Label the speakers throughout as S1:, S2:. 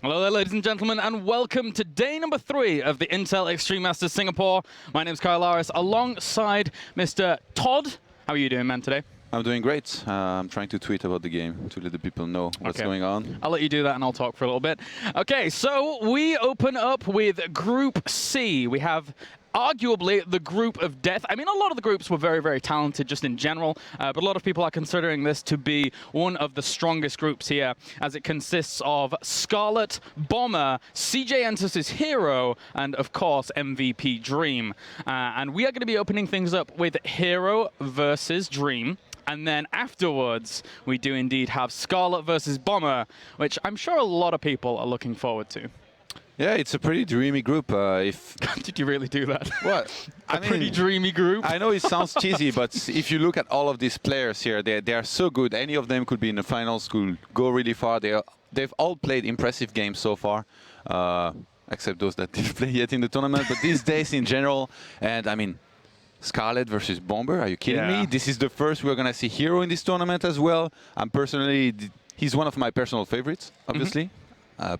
S1: Hello there, ladies and gentlemen, and welcome to day number 3 of the Intel Extreme Masters Singapore. My name's Kyle Laris, alongside Mr. Todd. How are you doing, man, today?
S2: I'm doing great. I'm trying to tweet about the game to let the people know what's going on.
S1: I'll let you do that and I'll talk for a little bit. Okay, so we open up with Group C. We have arguably the group of death. I mean, a lot of the groups were very, very talented just in general, but a lot of people are considering this to be one of the strongest groups here, as it consists of Scarlet, Bomber, CJ Entus' herO, and of course MVP Dream. And we are going to be opening things up with herO versus Dream. And then afterwards, we do indeed have Scarlet versus Bomber, which I'm sure a lot of people are looking forward to.
S2: Yeah, it's a pretty dreamy group.
S1: Did you really do that?
S2: What?
S1: I mean, pretty dreamy group.
S2: I know it sounds cheesy, but if you look at all of these players here, they are so good. Any of them could be in the finals, could go really far. They've all played impressive games so far, except those that didn't play yet in the tournament. But these days in general, and I mean, Scarlet versus Bomber, are you kidding me? This is the first we're going to see herO in this tournament as well. He's one of my personal favorites, obviously,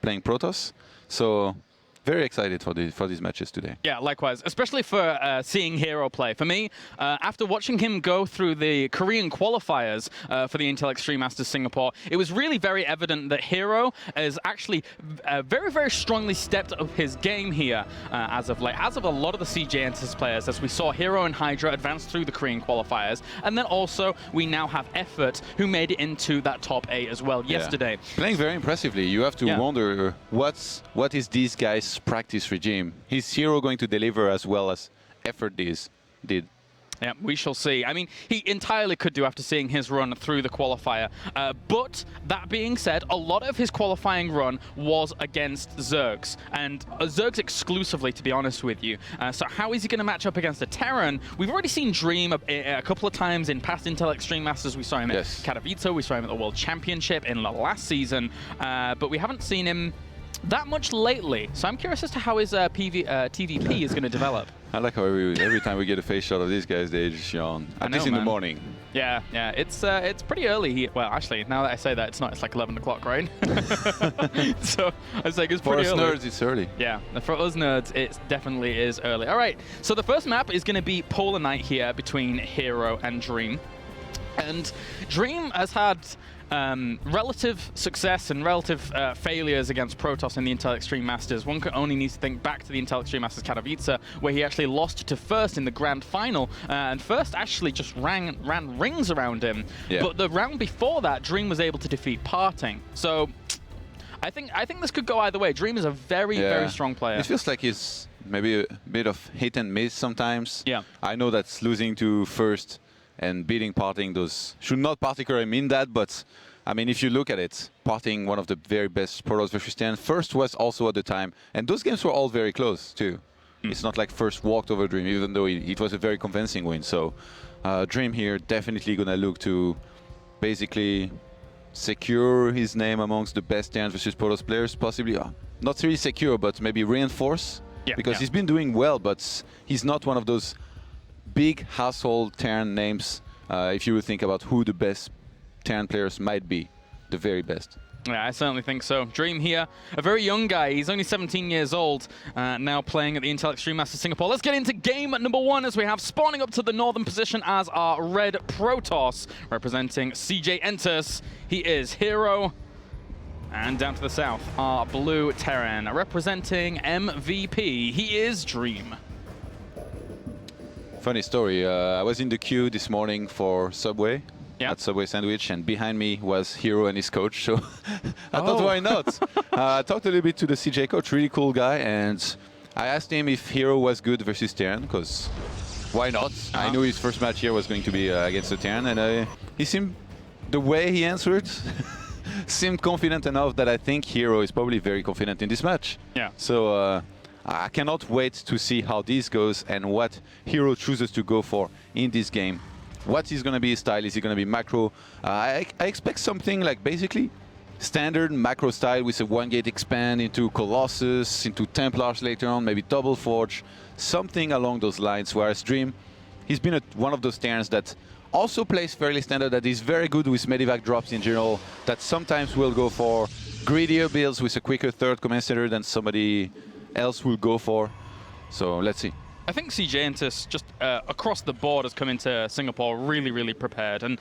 S2: playing Protoss. So very excited for these matches today. Yeah,
S1: likewise, especially for seeing herO play. For me, after watching him go through the Korean qualifiers for the Intel Extreme Masters Singapore, it was really very evident that herO has actually very, very strongly stepped up his game here as of late, as of a lot of the CJ Entus players, as we saw herO and Hydra advance through the Korean qualifiers. And then also, we now have Effort, who made it into that top 8 as well yesterday.
S2: Playing very impressively. You have to wonder, what is these guys' practice regime? Is herO going to deliver as well as Effort did?
S1: Yeah, we shall see. I mean, he entirely could do after seeing his run through the qualifier. But that being said, a lot of his qualifying run was against Zergs, and Zergs exclusively, to be honest with you. So how is he going to match up against a Terran? We've already seen Dream a couple of times in past Intel Extreme Masters. We saw him at Katowice, we saw him at the World Championship in the last season, but we haven't seen him that much lately. So I'm curious as to how his TVP is going to develop.
S2: I like how every time we get a face shot of these guys, they just yawn. At least in the morning.
S1: Yeah, it's pretty early here. Well, actually, now that I say that, it's not. It's like 11 o'clock, right? So I was like, it's pretty early.
S2: For us nerds, it's early.
S1: Yeah, for us nerds, it definitely is early. All right, so the first map is going to be Polar Night here between herO and Dream. And Dream has had relative success and relative failures against Protoss in the Intel Extreme Masters. One can only need to think back to the Intel Extreme Masters Katowice, where he actually lost to First in the grand final, and First actually just ran rings around him. Yeah. But the round before that, Dream was able to defeat Parting. So I think this could go either way. Dream is a very, very strong player.
S2: It feels like he's maybe a bit of hit and miss sometimes.
S1: Yeah.
S2: I know that's losing to First and beating Parting, those should not particularly mean that, but I mean, if you look at it, Parting, one of the very best Protoss versus 10, First was also at the time, and those games were all very close too. It's not like First walked over Dream, even though it was a very convincing win. So Dream here definitely gonna look to basically secure his name amongst the best 10 versus Protoss players, possibly not really secure, but maybe reinforce, because he's been doing well, but he's not one of those big household Terran names, if you would think about who the best Terran players might be, the very best.
S1: Yeah, I certainly think so. Dream here, a very young guy. He's only 17 years old, now playing at the Intel Extreme Masters Singapore. Let's get into game number 1, as we have spawning up to the northern position as our red Protoss, representing CJ Entus. He is herO. And down to the south, our blue Terran, representing MVP. He is Dream.
S2: Funny story, I was in the queue this morning for Subway, at Subway Sandwich, and behind me was herO and his coach, so I thought, why not? I talked a little bit to the CJ coach, really cool guy, and I asked him if herO was good versus Terran, because why not? I knew his first match here was going to be against the Terran, and he seemed, the way he answered, seemed confident enough that I think herO is probably very confident in this match.
S1: Yeah.
S2: So I cannot wait to see how this goes and what herO chooses to go for in this game. What is going to be his style? Is he going to be macro? I expect something like basically standard macro style with a 1-gate expand into Colossus, into Templars later on, maybe Double Forge, something along those lines. Whereas Dream, he's been one of those Terrans that also plays fairly standard, that is very good with Medivac drops in general, that sometimes will go for greedier builds with a quicker third command center than somebody else will go for. So let's see.
S1: I think CJantis just across the board has come into Singapore really, really prepared. And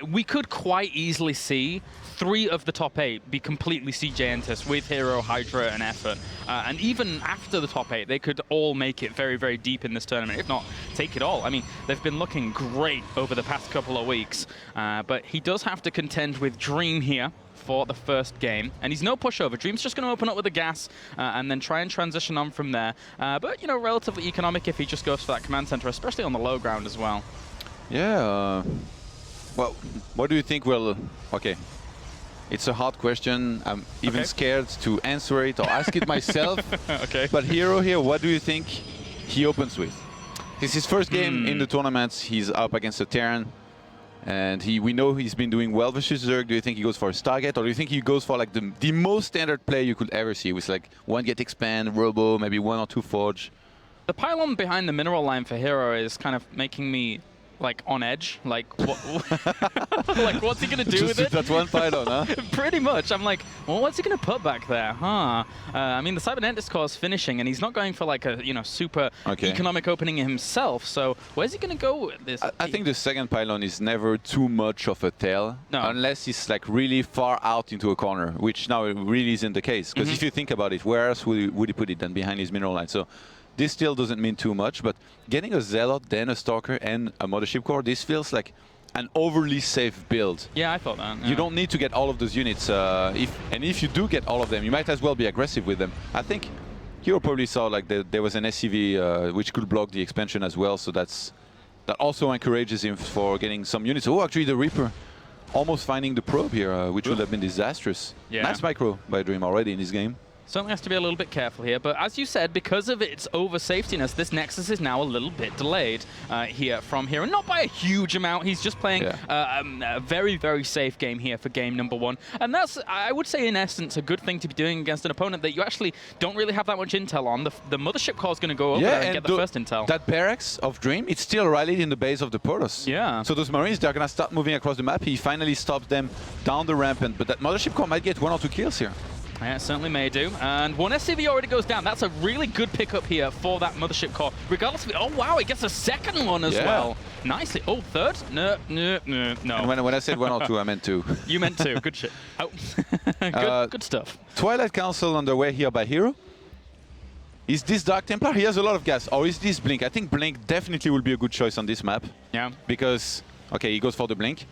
S1: we could quite easily see 3 of the top 8 be completely CJantis with herO, Hydra, and Effort. And even after the top 8, they could all make it very, very deep in this tournament, if not take it all. I mean, they've been looking great over the past couple of weeks. But he does have to contend with Dream here for the first game, and he's no pushover. Dream's just going to open up with the gas and then try and transition on from there. But, you know, relatively economic if he just goes for that command center, especially on the low ground as well.
S2: Yeah. Well, what do you think will... Okay. It's a hard question. I'm even scared to answer it or ask it myself.
S1: Okay.
S2: But herO here, what do you think he opens with? This is his first game in the tournament. He's up against a Terran. And we know he's been doing well versus Zerg. Do you think he goes for a Stargate, or do you think he goes for like the most standard play you could ever see, with like 1 Gate Expand, Robo, maybe 1 or 2 Forge?
S1: The pylon behind the mineral line for herO is kind of making me like on edge. Like, what, like what's he gonna do with it?
S2: That one pylon, huh?
S1: Pretty much. I'm like, well, what's he gonna put back there, huh? I mean, the Cybernetic core is finishing, and he's not going for like a super economic opening himself. So where's he gonna go with this?
S2: I think the second pylon is never too much of a tell, unless he's like really far out into a corner, which now it really isn't the case. Because if you think about it, where else would he put it than behind his mineral line? So this still doesn't mean too much, but getting a Zealot, then a Stalker, and a Mothership Core, this feels like an overly safe build.
S1: Yeah, I thought that. Yeah.
S2: You don't need to get all of those units. If you do get all of them, you might as well be aggressive with them. I think herO probably saw like there was an SCV which could block the expansion as well, so that also encourages him for getting some units. Oh, actually the Reaper almost finding the probe here, which would have been disastrous.
S1: Yeah.
S2: Nice micro by Dream already in this game.
S1: Certainly has to be a little bit careful here, but as you said, because of its over-safetiness, this Nexus is now a little bit delayed here from herO. Not by a huge amount, he's just playing a very, very safe game here for game number 1. And that's, I would say, in essence, a good thing to be doing against an opponent that you actually don't really have that much intel on. The Mothership Core is going to go over there and get the first intel.
S2: That barracks of Dream, it's still rallied in the base of the Protoss.
S1: Yeah.
S2: So those Marines, they're going to start moving across the map. He finally stops them down the ramp, but that Mothership Core might get 1 or 2 kills here.
S1: Yeah, it certainly may do. And 1 SCV already goes down. That's a really good pickup here for that Mothership Core. Regardless of it. Oh, wow, it gets a second one as well. Nicely. Oh, third? No.
S2: And when I said 1 or 2, I meant 2.
S1: You meant 2. Good shit. Oh, good stuff.
S2: Twilight Council underway here by herO. Is this Dark Templar? He has a lot of gas. Or is this Blink? I think Blink definitely will be a good choice on this map. Yeah. Because, okay, he goes for the Blink.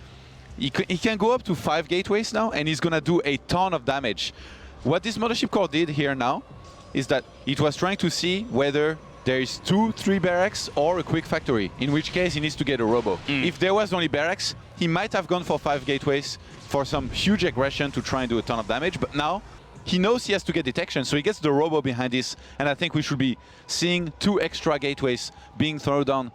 S2: He can go up to 5 gateways now, and he's going to do a ton of damage. What this Mothership Core did here now is that it was trying to see whether there is 2, 3 barracks or a quick factory, in which case he needs to get a Robo. If there was only barracks, he might have gone for 5 gateways for some huge aggression to try and do a ton of damage, but now he knows he has to get detection, so he gets the Robo behind this, and I think we should be seeing 2 extra gateways being thrown down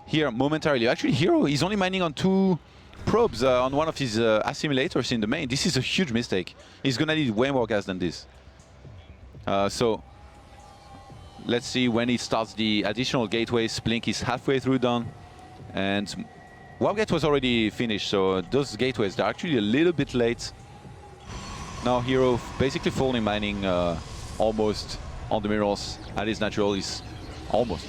S2: here momentarily. Actually, herO, he's only mining on 2 probes on one of his assimilators in the main. This is a huge mistake. He's gonna need way more gas than this. So let's see when he starts the additional gateways. Blink is halfway through done, and Warp Gate was already finished, so those gateways, they're actually a little bit late. Now herO basically fully mining almost on the minerals at his natural. He's almost,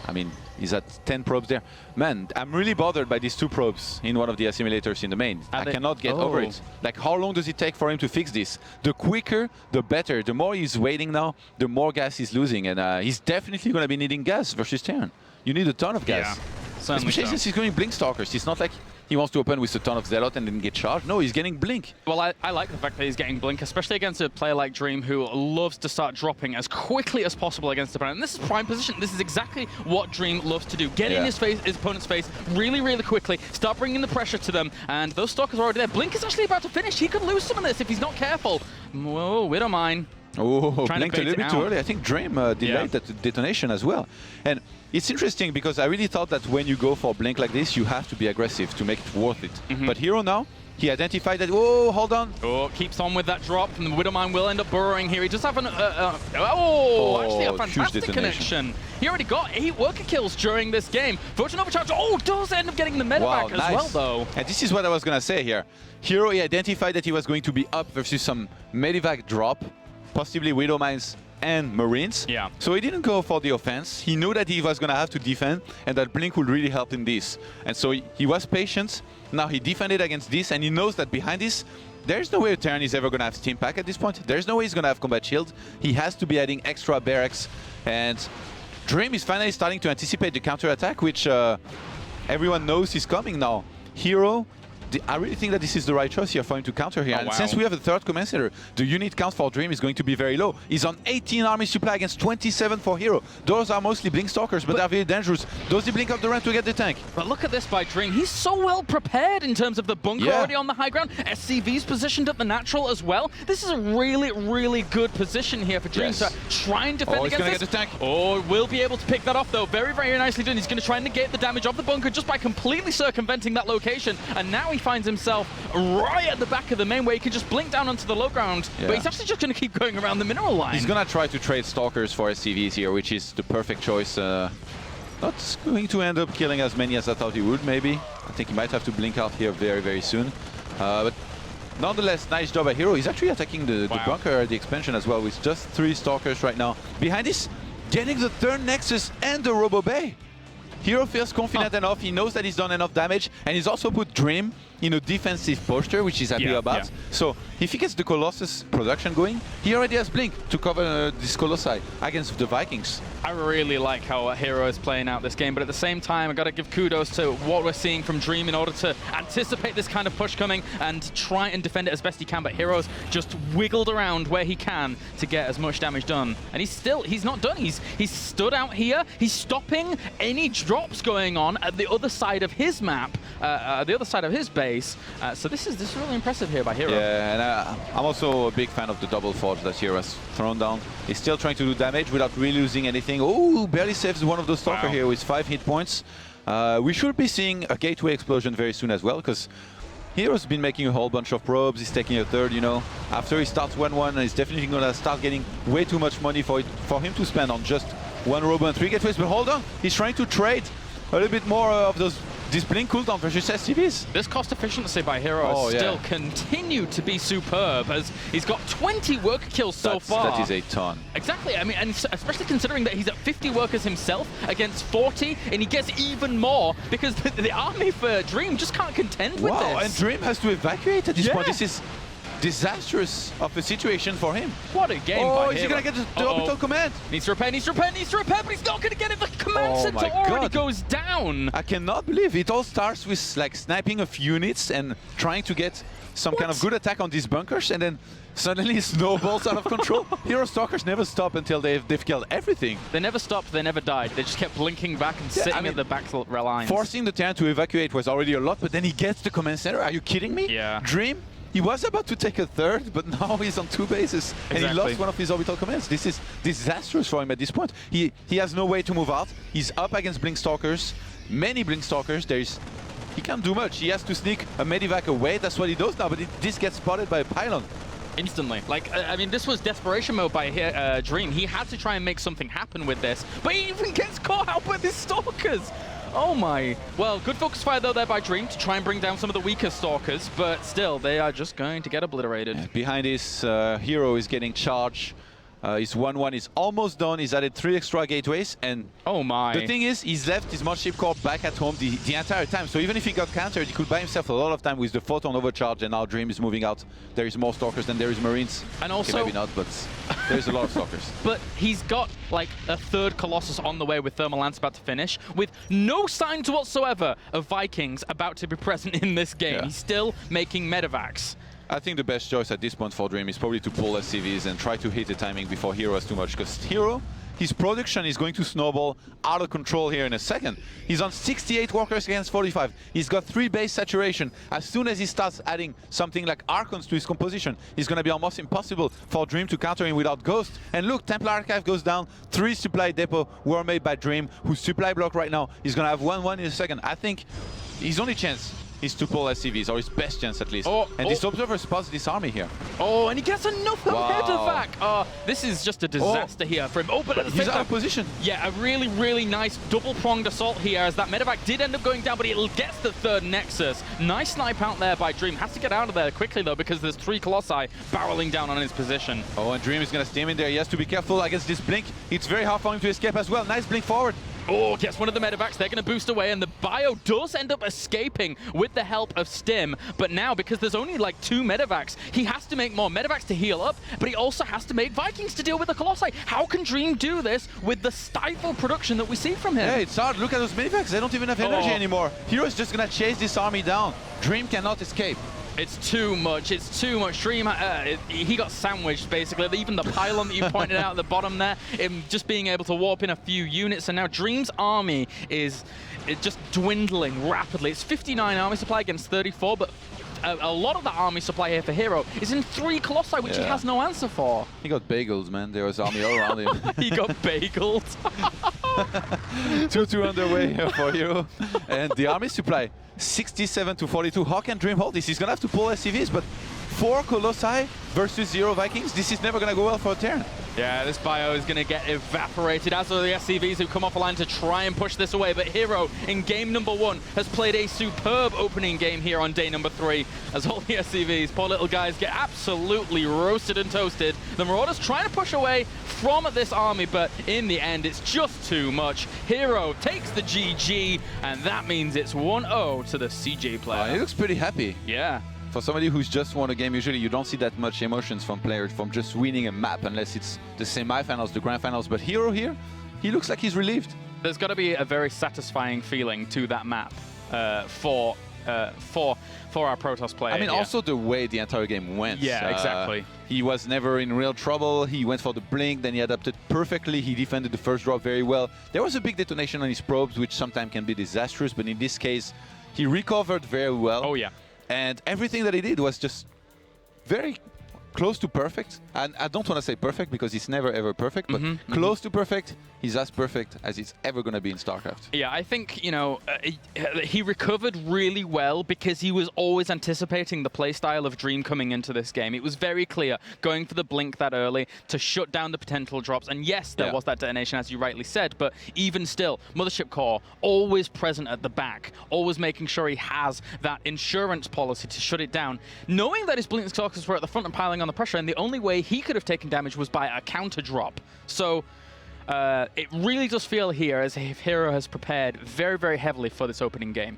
S2: I mean, he's at 10 probes there. Man, I'm really bothered by these 2 probes in one of the assimilators in the main. I cannot get over it. Like, how long does it take for him to fix this? The quicker, the better. The more he's waiting now, the more gas he's losing. And he's definitely going to be needing gas versus Terran. You need a ton of gas. Yeah, especially since he's going Blink Stalkers. It's not like he wants to open with a ton of Zealot and then get charged. No, he's getting Blink.
S1: Well, I like the fact that he's getting Blink, especially against a player like Dream, who loves to start dropping as quickly as possible against the opponent. And this is prime position. This is exactly what Dream loves to do. Get in his opponent's face really, really quickly. Start bringing the pressure to them. And those Stalkers are already there. Blink is actually about to finish. He could lose some of this if he's not careful. Whoa, we don't mind.
S2: Oh, blinked a little bit too early. I think Dream delayed that detonation as well. And it's interesting because I really thought that when you go for Blink like this, you have to be aggressive to make it worth it. But herO now, He identified that, oh, hold on.
S1: Oh, keeps on with that drop, and the Widowmine will end up burrowing here. He does have an, actually a fantastic connection. He already got 8 worker kills during this game. Fortune overcharge, does end up getting the medevac as well, though.
S2: And this is what I was going to say here. herO, he identified that he was going to be up versus some medevac drop, possibly Widowmines and Marines.
S1: Yeah.
S2: So he didn't go for the offense. He knew that he was going to have to defend, and that Blink would really help in this. And so he was patient. Now he defended against this, and he knows that behind this, there's no way Terran is ever going to have Steam Pack at this point. There's no way he's going to have Combat Shield. He has to be adding extra barracks. And Dream is finally starting to anticipate the counter-attack, which everyone knows is coming now. herO, I really think that this is the right choice here for him to counter here. And since we have a 3rd command center, the unit count for Dream is going to be very low. He's on 18 army supply against 27 for herO. Those are mostly Blink Stalkers, but they're very dangerous. Does he blink up the ramp to get the tank?
S1: But look at this by Dream. He's so well prepared in terms of the bunker already on the high ground. SCV's positioned at the natural as well. This is a really, really good position here for Dream to try and defend against this.
S2: Get the tank.
S1: Oh, will be able to pick that off though. Very, very nicely done. He's going to try and negate the damage of the bunker just by completely circumventing that location. And now he finds himself right at the back of the main where he can just blink down onto the low ground. But he's actually just going to keep going around the mineral line.
S2: He's going to try to trade Stalkers for SCVs here, which is the perfect choice. Not going to end up killing as many as I thought he would, maybe. I think he might have to blink out here very, very soon. But nonetheless, nice job by herO. He's actually attacking the bunker, the expansion as well, with just 3 Stalkers right now. Behind this, getting the 3rd Nexus and the Robo Bay. herO feels confident enough. He knows that he's done enough damage, and he's also put Dream in a defensive posture, which he's happy about. So if he gets the Colossus production going, he already has Blink to cover this Colossi against the Vikings.
S1: I really like how herO is playing out this game, but at the same time, I got to give kudos to what we're seeing from Dream in order to anticipate this kind of push coming and try and defend it as best he can. But herO's just wiggled around where he can to get as much damage done, and he's not done. He's stood out here. He's stopping any drops going on at the other side of his map, the other side of his base. So this is really impressive here by herO.
S2: Yeah, and I'm also a big fan of the double forge that herO has thrown down. He's still trying to do damage without really losing anything. Oh, barely saves one of those Stalker here with 5 hit points. We should be seeing a gateway explosion very soon as well, because herO's been making a whole bunch of probes. He's taking a 3rd, you know. After he starts 1-1, he's definitely going to start getting way too much money for him to spend on just 1 robo and 3 gateways. But hold on, he's trying to trade a little bit more of this Blink cooldown versus SCVs.
S1: This cost efficiency by herO has still continued to be superb, as he's got 20 worker kills so far.
S2: That is a ton.
S1: Exactly, I mean, and especially considering that he's at 50 workers himself against 40, and he gets even more because the army for Dream just can't contend with this.
S2: Wow, and Dream has to evacuate at this point. This is disastrous of a situation for him.
S1: What a game by herO.
S2: Is he going to get the orbital command?
S1: Needs to repair, but he's not going to get it. The command center already goes down.
S2: I cannot believe it all starts with like sniping of units and trying to get some kind of good attack on these bunkers, and then suddenly it snowballs out of control. herO Stalkers never stop until they've killed everything.
S1: They never stopped, they never died. They just kept blinking back and sitting at the back lines.
S2: Forcing the Terran to evacuate was already a lot, but then he gets the command center. Are you kidding me?
S1: Yeah.
S2: Dream, he was about to take a 3rd, but now he's on 2 bases. And he lost one of his orbital commands. This is disastrous for him at this point. He has no way to move out. He's up against Blink Stalkers. Many Blink Stalkers. He can't do much. He has to sneak a medevac away. That's what he does now, but this gets spotted by a pylon.
S1: Instantly. Like, I mean, this was desperation mode by Dream. He had to try and make something happen with this, but he even gets caught out by the Stalkers. Oh my. Well, good focus fire though there by Dream to try and bring down some of the weaker Stalkers, but still, they are just going to get obliterated.
S2: Behind this, herO is getting charged. His 1-1 is almost done. He's added 3 extra gateways, and
S1: oh my.
S2: The thing is, he's left his Mothership Core back at home the entire time. So even if he got countered, he could buy himself a lot of time with the photon overcharge, and now Dream is moving out. There is more Stalkers than there is Marines.
S1: And also,
S2: okay, maybe not, but there's a lot of Stalkers.
S1: But he's got like a 3rd Colossus on the way with Thermal Lance about to finish, with no signs whatsoever of Vikings about to be present in this game. Yeah. He's still making medevacs.
S2: I think the best choice at this point for Dream is probably to pull SCVs and try to hit the timing before herO has too much, because herO, his production is going to snowball out of control here in a second. He's on 68 workers against 45. He's got 3 base saturation. As soon as he starts adding something like Archons to his composition, it's going to be almost impossible for Dream to counter him without Ghost. And look, Templar Archive goes down. 3 supply depot were made by Dream, whose supply block right now is going to have 1-1 in a second. I think his only chance is to pull SCVs, or his best chance at least.
S1: Oh,
S2: and this Observer spots this army here.
S1: Oh, and he gets another medevac. This is just a disaster here for him. Oh, but at the
S2: he's
S1: same
S2: out
S1: time,
S2: of position.
S1: Yeah, a really, really nice double-pronged assault here as that medevac did end up going down, but he gets the third Nexus. Nice snipe out there by Dream. Has to get out of there quickly, though, because there's 3 Colossi barreling down on his position.
S2: Oh, and Dream is going to stay in there. He has to be careful against this blink. It's very hard for him to escape as well. Nice blink forward.
S1: Oh, gets one of the medevacs. They're going to boost away, and the bio does end up escaping with the help of Stim. But now, because there's only like 2 medevacs, he has to make more medevacs to heal up, but he also has to make Vikings to deal with the Colossi. How can Dream do this with the stifled production that we see from him?
S2: Yeah, it's hard. Look at those medevacs. They don't even have energy anymore. herO is just going to chase this army down. Dream cannot escape.
S1: It's too much. It's too much. Dream, he got sandwiched, basically. Even the pylon that you pointed out at the bottom there, him just being able to warp in a few units. And now Dream's army is just dwindling rapidly. It's 59 army supply against 34, but a lot of the army supply here for herO is in 3 Colossi, which he has no answer for.
S2: He got bagels, man. There was army all around him.
S1: He got bageled.
S2: 2-2 underway here for herO. And the army supply, 67 to 42. How can Dream hold this? He's going to have to pull SCVs, but 4 Colossi versus 0 Vikings. This is never going to go well for Terran.
S1: Yeah, this bio is going to get evaporated, as are the SCVs who come off the line to try and push this away. But herO, in game number 1, has played a superb opening game here on day number 3, as all the SCVs, poor little guys, get absolutely roasted and toasted. The Marauders trying to push away from this army, but in the end, it's just too much. herO takes the GG, and that means it's 1-0 to the CJ player.
S2: He looks pretty happy.
S1: Yeah.
S2: For somebody who's just won a game, usually you don't see that much emotions from players from just winning a map, unless it's the semi-finals, the grand finals. But herO here, he looks like he's relieved.
S1: There's got to be a very satisfying feeling to that map for our Protoss player.
S2: I mean, also the way the entire game went.
S1: Yeah, exactly.
S2: He was never in real trouble. He went for the blink, then he adapted perfectly. He defended the first drop very well. There was a big detonation on his probes, which sometimes can be disastrous, but in this case, he recovered very well.
S1: Oh, yeah.
S2: And everything that he did was just very close to perfect. And I don't want to say perfect because it's never ever perfect, but close to perfect. He's as perfect as it's ever going to be in StarCraft.
S1: Yeah, I think, you know, he recovered really well because he was always anticipating the playstyle of Dream coming into this game. It was very clear, going for the blink that early to shut down the potential drops. And yes, there was that detonation, as you rightly said, but even still, Mothership Core always present at the back, always making sure he has that insurance policy to shut it down, knowing that his blink stalkers were at the front and piling on the pressure, and the only way he could have taken damage was by a counter drop. So it really does feel here as if herO has prepared very, very heavily for this opening game.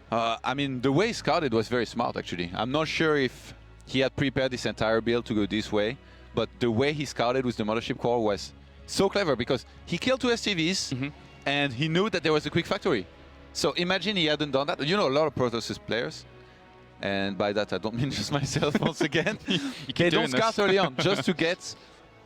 S2: I mean, the way he scouted was very smart, actually. I'm not sure if he had prepared this entire build to go this way, but the way he scouted with the Mothership Core was so clever because he killed 2 SCVs and he knew that there was a quick factory. So imagine he hadn't done that. You know, a lot of Protoss players, and by that I don't mean just myself once again, they don't scout early on just to get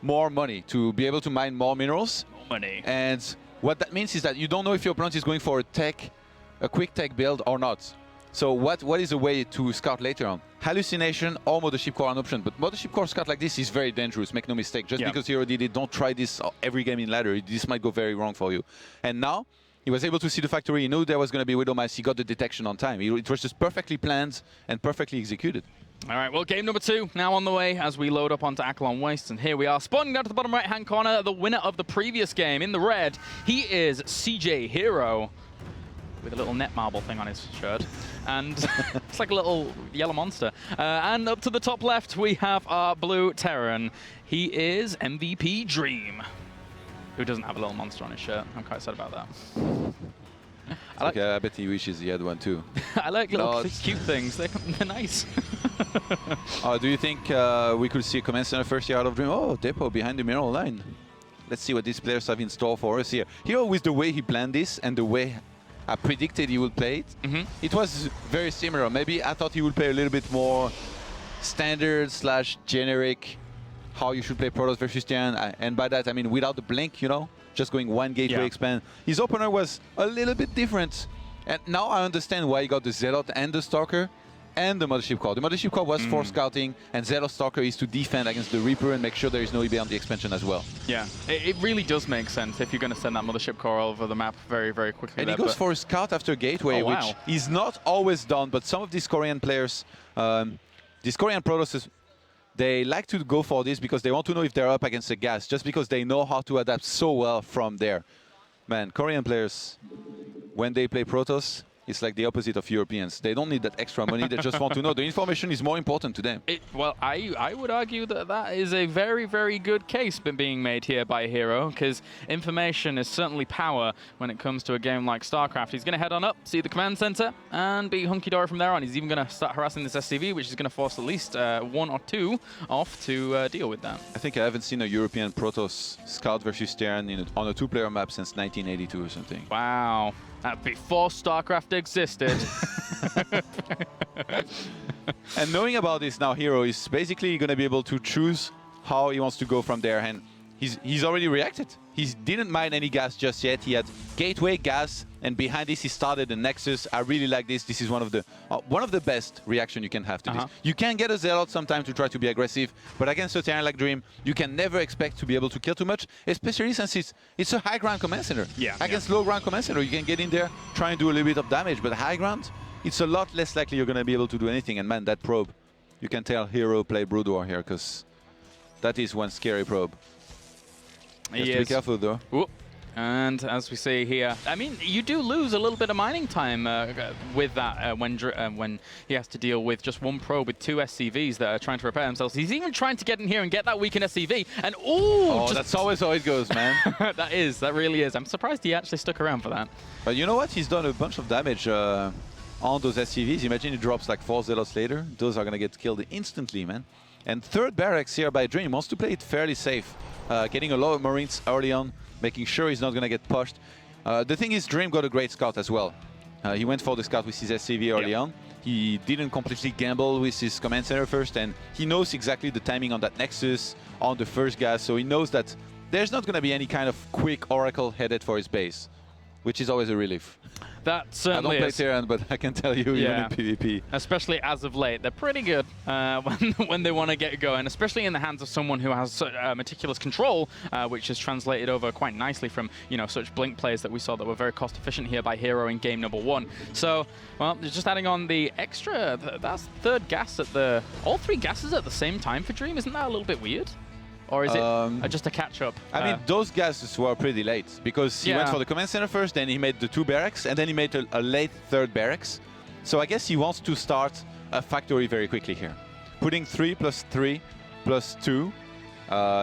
S2: more money, to be able to mine more minerals.
S1: More money.
S2: And what that means is that you don't know if your opponent is going for a quick tech build or not. So what is a way to scout later on? Hallucination or Mothership Core are an option, but Mothership Core scout like this is very dangerous, make no mistake. Just because herO did it, don't try this every game in ladder. This might go very wrong for you. And now, he was able to see the factory, he knew there was going to be Widow Mice, he got the detection on time. It was just perfectly planned and perfectly executed.
S1: All right, well, game number 2 now on the way as we load up onto Akelon Wastes. And here we are, spawning down to the bottom right-hand corner, the winner of the previous game in the red. He is CJ herO with a little net marble thing on his shirt. And it's like a little yellow monster. And up to the top left, we have our blue Terran. He is MVP Dream, who doesn't have a little monster on his shirt. I'm quite sad about that.
S2: I bet he wishes he had one too.
S1: I like little cute things. They're nice.
S2: Do you think we could see a Command Center first year out of Dream? Oh, Depot behind the mineral line. Let's see what these players have in store for us here. herO, with the way he planned this and the way I predicted he would play it, it was very similar. Maybe I thought he would play a little bit more standard / generic, how you should play Protoss versus Terran. And by that, I mean without the blink, you know? Just going one gateway expand. His opener was a little bit different. And now I understand why he got the Zealot and the Stalker. and the Mothership Core. The Mothership Core was for scouting, and Zero Stalker is to defend against the Reaper and make sure there is no EB on the expansion as well.
S1: Yeah, it really does make sense if you're going to send that Mothership Core all over the map very, very quickly.
S2: And he goes for a scout after Gateway, which is not always done, but some of these Korean players, these Korean Protoss, they like to go for this because they want to know if they're up against a gas, just because they know how to adapt so well from there. Man, Korean players, when they play Protoss, it's like the opposite of Europeans. They don't need that extra money. They just want to know. The information is more important to them.
S1: Well, I would argue that that is a very, very good case being made here by herO, because information is certainly power when it comes to a game like StarCraft. He's going to head on up, see the command center, and be hunky-dory from there on. He's even going to start harassing this SCV, which is going to force at least 1 or 2 off to deal with that.
S2: I think I haven't seen a European Protoss scout versus Terran on a 2-player map since 1982 or something.
S1: Wow. Before StarCraft existed.
S2: And knowing about this now, herO is basically going to be able to choose how he wants to go from there. And he's already reacted. He didn't mind any gas just yet. He had Gateway, gas, and behind this he started the Nexus. I really like this. This is one of the best reaction you can have to this. You can get a Zealot sometimes to try to be aggressive, but against a Terran like Dream, you can never expect to be able to kill too much, especially since it's a high ground command center.
S1: Yeah,
S2: against low ground command center, you can get in there, try and do a little bit of damage, but high ground, it's a lot less likely you're going to be able to do anything. And man, that probe, you can tell herO played Brood War here, because that is one scary probe. Just be careful though.
S1: Ooh. And as we see here, I mean, you do lose a little bit of mining time with that when he has to deal with just one probe with 2 SCVs that are trying to repair themselves. He's even trying to get in here and get that weakened SCV. And
S2: that's always how it goes, man.
S1: that really is. I'm surprised he actually stuck around for that.
S2: But you know what? He's done a bunch of damage on those SCVs. Imagine he drops like 4 Zealots later. Those are going to get killed instantly, man. And third barracks here by Dream wants to play it fairly safe, getting a lot of Marines early on, making sure he's not going to get pushed. The thing is, Dream got a great scout as well. He went for the scout with his SCV early on. He didn't completely gamble with his command center first, and he knows exactly the timing on that Nexus, on the first gas, so he knows that there's not going to be any kind of quick Oracle headed for his base, which is always a relief.
S1: That certainly
S2: I don't play Terran, but I can tell you, even in PvP.
S1: Especially as of late, they're pretty good when they want to get going, especially in the hands of someone who has meticulous control, which is translated over quite nicely from, you know, such blink plays that we saw that were very cost efficient here by herO in game number 1. So, well, just adding on the extra, that's third gas at all 3 gases at the same time for Dream. Isn't that a little bit weird? Or is it just a catch-up?
S2: I mean, those gases were pretty late, because he went for the command center first, then he made the 2 barracks, and then he made a late 3rd barracks. So I guess he wants to start a factory very quickly here. Putting 3 plus 3 plus 2.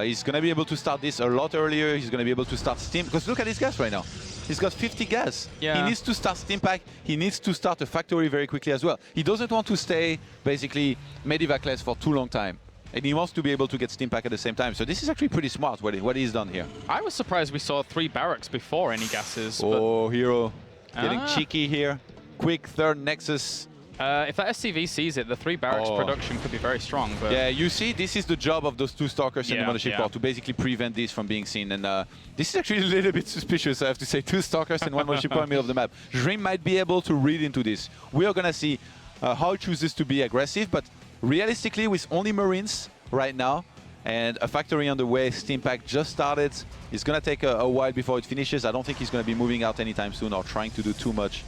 S2: He's going to be able to start this a lot earlier. He's going to be able to start steam, because look at his gas right now. He's got 50 gas. He needs to start steam pack. He needs to start a factory very quickly as well. He doesn't want to stay basically medivacless for too long time. And he wants to be able to get steam pack at the same time. So this is actually pretty smart what he's done here.
S1: I was surprised we saw 3 barracks before any gases.
S2: Oh, herO getting cheeky here. Quick 3rd Nexus.
S1: If that SCV sees it, the 3 barracks production could be very strong. But
S2: yeah, you see, this is the job of those 2 Stalkers in the Mothership Core, to basically prevent this from being seen. And this is actually a little bit suspicious, I have to say. 2 Stalkers and 1 Mothership Core in the middle of the map. Dream might be able to read into this. We are going to see how he chooses to be aggressive, but realistically, with only Marines right now and a factory on the way, steam pack just started. It's going to take a while before it finishes. I don't think he's going to be moving out anytime soon or trying to do too much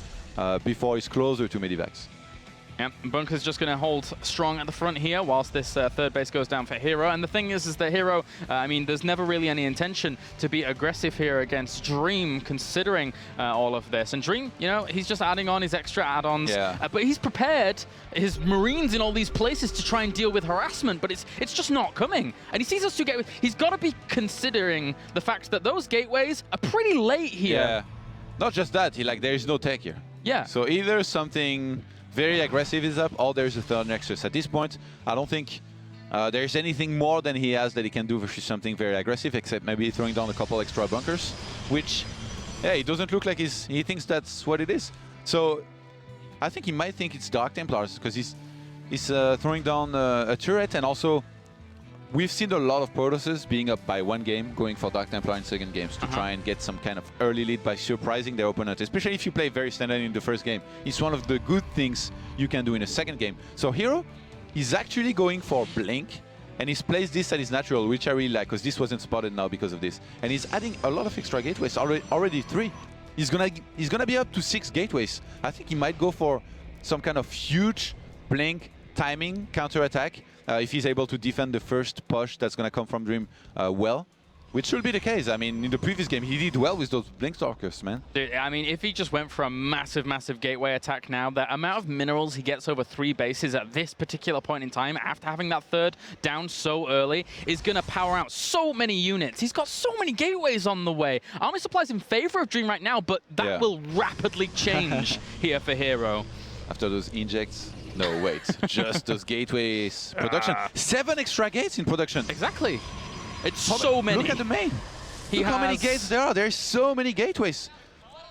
S2: before he's closer to medivacs.
S1: Yep, Bunker's just going to hold strong at the front here whilst this 3rd base goes down for herO. And the thing is that herO, I mean, there's never really any intention to be aggressive here against Dream, considering all of this. And Dream, you know, he's just adding on his extra add-ons. But he's prepared his Marines in all these places to try and deal with harassment, but it's just not coming. And he sees us 2 gateways. He's got to be considering the fact that those gateways are pretty late here.
S2: Yeah, not just that, there is no tech here.
S1: Yeah.
S2: So either something very aggressive is up, or there's a 3rd Nexus. At this point, I don't think there's anything more than he has that he can do versus something very aggressive, except maybe throwing down a couple extra bunkers, which, yeah, it doesn't look like he thinks that's what it is. So I think he might think it's Dark Templars, because he's throwing down a turret, and also we've seen a lot of Protosses being up by 1 game, going for Dark Templar in second games to try and get some kind of early lead by surprising their opponent, especially if you play very standard in the first game. It's one of the good things you can do in a second game. So herO is actually going for Blink, and he's placed this at his natural, which I really like, because this wasn't spotted now because of this. And he's adding a lot of extra gateways, already 3. He's gonna be up to 6 gateways. I think he might go for some kind of huge Blink timing counter-attack if he's able to defend the first push that's going to come from Dream well, which should be the case. I mean, in the previous game, he did well with those Blink Stalkers, man.
S1: Dude, I mean, if he just went for a massive, massive gateway attack now, the amount of minerals he gets over 3 bases at this particular point in time, after having that third down so early, is going to power out so many units. He's got so many gateways on the way. Army supply's in favor of Dream right now, but that will rapidly change here for herO.
S2: After those injects. No, wait, just those gateways. Production. 7 extra gates in production.
S1: Exactly. It's so many.
S2: Look at the main. Look how many gates there are. There's so many gateways.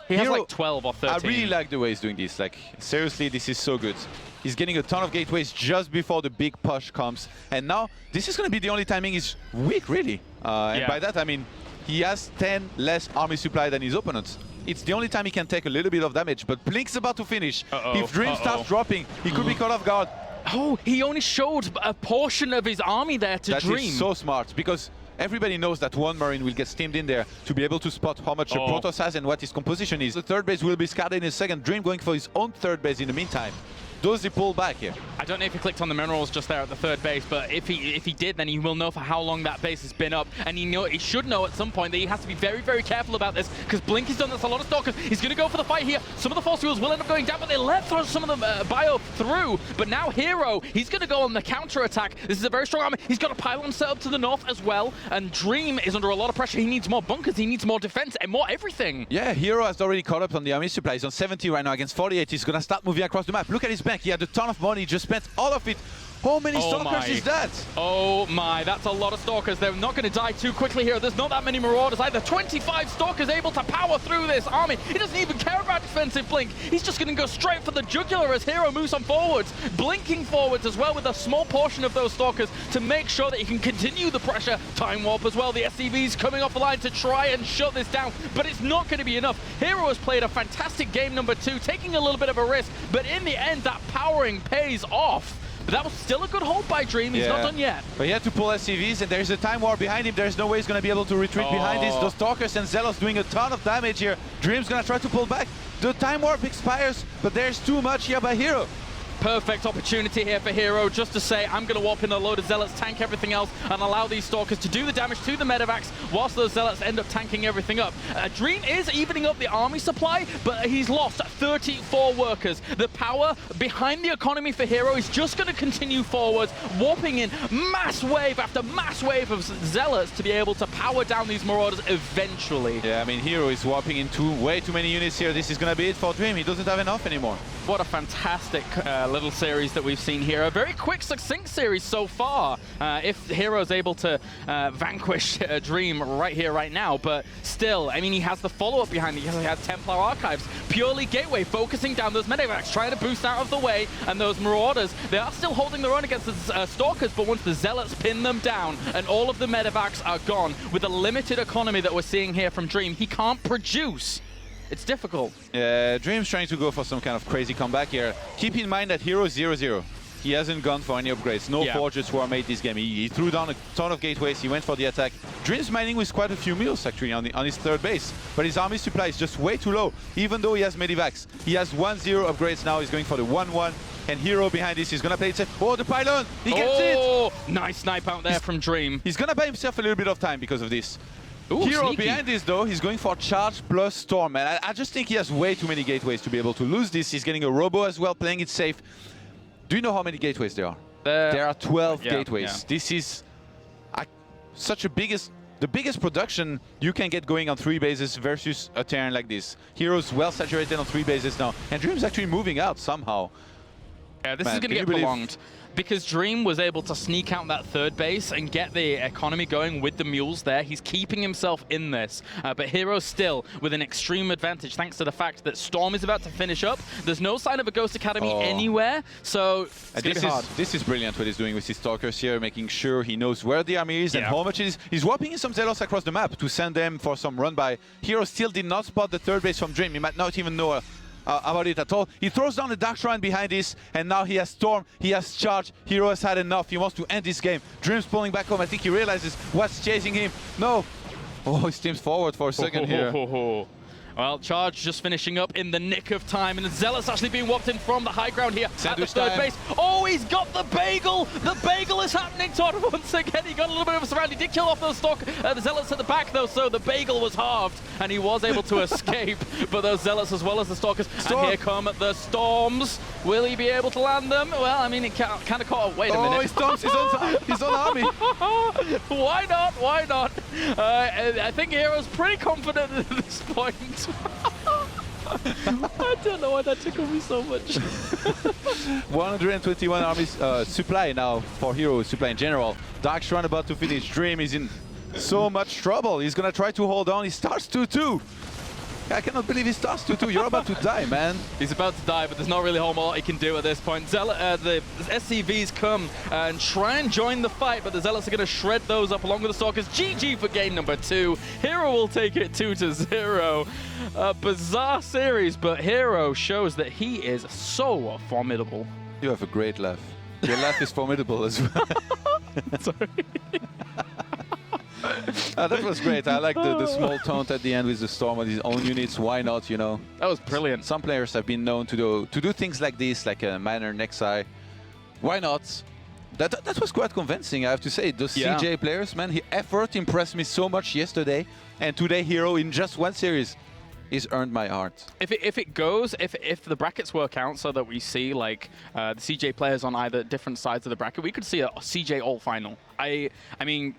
S1: He has like 12 or 13.
S2: I really like the way he's doing this. Like, seriously, this is so good. He's getting a ton of gateways just before the big push comes. And now, this is going to be the only timing he's weak, really. And by that, I mean, he has 10 less army supply than his opponents. It's the only time he can take a little bit of damage, but Blink's about to finish. If Dream starts dropping, he could be caught off guard.
S1: Oh, he only showed a portion of his army there to Dream.
S2: That is so smart, because everybody knows that one Marine will get steamed in there to be able to spot how much the Protoss has and what his composition is. The third base will be scattered in a second. Dream going for his own third base in the meantime. Does he pull back here?
S1: I don't know if he clicked on the minerals just there at the third base, but if he did, then he will know for how long that base has been up, and he should know at some point that he has to be very, very careful about this, because Blink has done this a lot of Stalkers. He's going to go for the fight here. Some of the force wheels will end up going down, but they let some of the bio through. But now herO, he's going to go on the counter attack. This is a very strong army. He's got a pylon set up to the north as well, and Dream is under a lot of pressure. He needs more bunkers, he needs more defense, and more everything.
S2: Yeah, herO has already caught up on the army supply. He's on 70 right now against 48. He's going to start moving across the map. Look at his bank. He had a ton of money. He just spent all of it. How many Stalkers is that?
S1: Oh my, that's a lot of Stalkers. They're not going to die too quickly here. There's not that many Marauders either. 25 Stalkers able to power through this army. He doesn't even care about defensive Blink. He's just going to go straight for the jugular as herO moves on forwards. Blinking forwards as well with a small portion of those Stalkers to make sure that he can continue the pressure. Time Warp as well. The SCVs coming off the line to try and shut this down, but it's not going to be enough. herO has played a fantastic game number 2, taking a little bit of a risk, but in the end, that powering pays off. But that was still a good hold by Dream. He's not done yet.
S2: But he had to pull SCVs, and there's a Time War behind him. There's no way he's going to be able to retreat behind this. Those Stalkers and Zealots doing a ton of damage here. Dream's going to try to pull back. The Time Warp expires, but there's too much here by herO.
S1: Perfect opportunity here for herO just to say, I'm going to warp in a load of Zealots, tank everything else, and allow these Stalkers to do the damage to the Medivacs whilst those Zealots end up tanking everything up. Dream is evening up the army supply, but he's lost 34 workers. The power behind the economy for herO is just going to continue forwards, warping in mass wave after mass wave of Zealots to be able to power down these Marauders eventually.
S2: Yeah, I mean, herO is warping into way too many units here. This is going to be it for Dream. He doesn't have enough anymore.
S1: What a fantastic little series that we've seen here. A very quick, succinct series so far. If herO's able to vanquish Dream right here, right now, but still, I mean, he has the follow-up behind him. He has Templar Archives, purely gateway, focusing down those Medivacs, trying to boost out of the way, and those Marauders, they are still holding their own against the Stalkers, but once the Zealots pin them down, and all of the Medivacs are gone, with the limited economy that we're seeing here from Dream, he can't produce. It's difficult.
S2: Dream's trying to go for some kind of crazy comeback here. Keep in mind that herO's 0-0. He hasn't gone for any upgrades. No forges were made this game. He threw down a ton of gateways. He went for the attack. Dream's mining with quite a few mills actually on his third base, but his army supply is just way too low, even though he has Medivacs. He has 1-0 upgrades now. He's going for the 1-1. And herO behind this, he's going to play it safe. Oh, the pylon! He gets it!
S1: Nice snipe out there from Dream.
S2: He's going to buy himself a little bit of time because of this.
S1: Ooh,
S2: herO
S1: sneaky.
S2: behind this though, he's going for charge plus storm, and I just think he has way too many gateways to be able to lose this. He's getting a robo as well, playing it safe. Do you know how many gateways there are? There are 12 gateways.
S1: Yeah.
S2: This is the biggest production you can get going on 3 bases versus a terrain like this. herO's well saturated on 3 bases now, and Dream's actually moving out somehow.
S1: Yeah, this is going to get prolonged. because Dream was able to sneak out that third base and get the economy going with the mules there, he's keeping himself in this. But herO still with an extreme advantage thanks to the fact that Storm is about to finish up. There's no sign of a Ghost Academy anywhere, so it's going to be hard.
S2: This is brilliant what he's doing with his Stalkers here, making sure he knows where the army is and how much it is. He's whopping in some Zealots across the map to send them for some run by. herO still did not spot the third base from Dream. He might not even know about it at all. He throws down the Dark Shrine behind this, and now he has Storm, he has Charge. herO has had enough. He wants to end this game. Dream's pulling back home. I think he realizes what's chasing him. No. Oh, he steams forward for a second here.
S1: Well, Charge just finishing up in the nick of time, and the Zealots actually being whopped in from the high ground here
S2: Sandwich
S1: at the third
S2: time.
S1: base. Oh, he's got the bagel! The bagel is happening, Todd, once again. He got a little bit of a surround. He did kill off those the Zealots at the back, though, so the bagel was halved, and he was able to escape. But those Zealots, as well as the Stalkers, and here come the Storms. Will he be able to land them? Well, I mean, he kind of caught. Wait a minute.
S2: Oh, he stomps his own army.
S1: Why not? Why not? I think herO's pretty confident at this point. I don't know why that tickled me so much.
S2: 121 armies supply now for herO, supply in general. Dark Shrine about to finish. Dream is in so much trouble. He's gonna try to hold on. He starts 2-2. I cannot believe he starts 2-2. You're about to die, man.
S1: He's about to die, but there's not really a whole lot he can do at this point. The SCVs come and try and join the fight, but the Zealots are going to shred those up along with the Stalkers. GG for game number 2. herO will take it 2-0. A bizarre series, but herO shows that he is so formidable.
S2: You have a great laugh. Your laugh is formidable as well.
S1: Sorry.
S2: That was great. I like the small taunt at the end with the Storm with his own units. Why not, you know?
S1: That was brilliant.
S2: Some players have been known to do things like this, like a Miner Nexi. Why not? That was quite convincing, I have to say. Those CJ players, man, effort impressed me so much yesterday. And today, herO in just one series is earned my heart. If
S1: the brackets work out so that we see like the CJ players on either different sides of the bracket, we could see a CJ all final. I mean,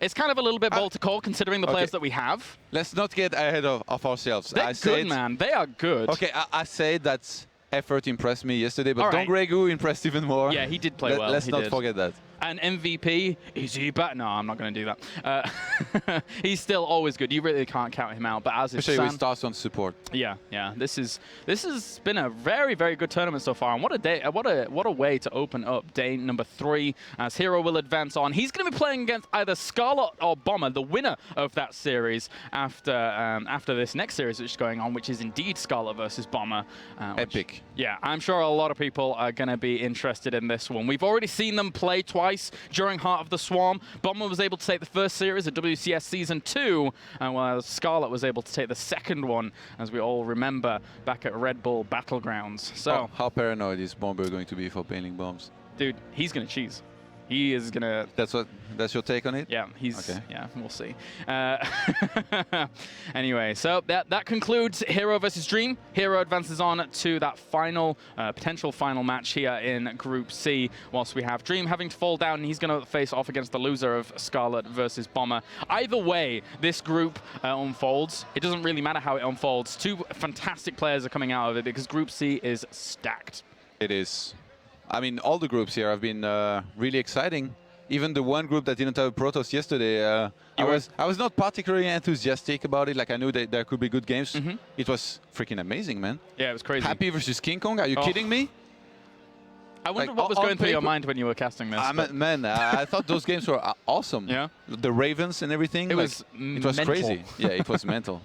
S1: it's kind of a little bit bold to call considering the players that we have.
S2: Let's not get ahead of ourselves.
S1: They're good, man. They are good.
S2: Okay, I say that effort impressed me yesterday, but Don Gregu impressed even more.
S1: Yeah, he did play well.
S2: Let's not forget that.
S1: And MVP, is he back? No, I'm not going to do that. He's still always good. You really can't count him out. But as is
S2: especially with stars on support.
S1: Yeah. This has been a very, very good tournament so far. And what a day! What a way to open up day number 3. As herO will advance on. He's going to be playing against either Scarlet or Bomber, the winner of that series after this next series which is going on, which is indeed Scarlet versus Bomber.
S2: Epic.
S1: Yeah, I'm sure a lot of people are going to be interested in this one. We've already seen them play twice during Heart of the Swarm. Bomber was able to take the first series at WCS Season 2, while Scarlet was able to take the second one, as we all remember, back at Red Bull Battlegrounds. So,
S2: how paranoid is Bomber going to be for painting bombs?
S1: Dude, he's going to cheese. He is going to...
S2: That's your take on it?
S1: Yeah, yeah, we'll see. Anyway, so that concludes herO versus Dream. herO advances on to that final, potential final match here in Group C, whilst we have Dream having to fall down, and he's going to face off against the loser of Scarlet versus Bomber. Either way, this group unfolds. It doesn't really matter how it unfolds. 2 fantastic players are coming out of it because Group C is stacked.
S2: It is. I mean, all the groups here have been really exciting. Even the one group that didn't have a Protoss yesterday, I was not particularly enthusiastic about it. Like, I knew that there could be good games. It was freaking amazing, man.
S1: Yeah, it was crazy.
S2: Happy versus King Kong? Are you kidding me?
S1: I wonder what was going through your mind when you were casting this.
S2: Man, I thought those games were awesome.
S1: Yeah.
S2: The Ravens and everything.
S1: It was
S2: crazy. Yeah, it was mental.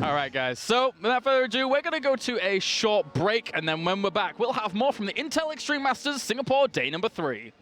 S1: All right, guys. So, without further ado, we're going to go to a short break, and then when we're back, we'll have more from the Intel Extreme Masters Singapore day number 3.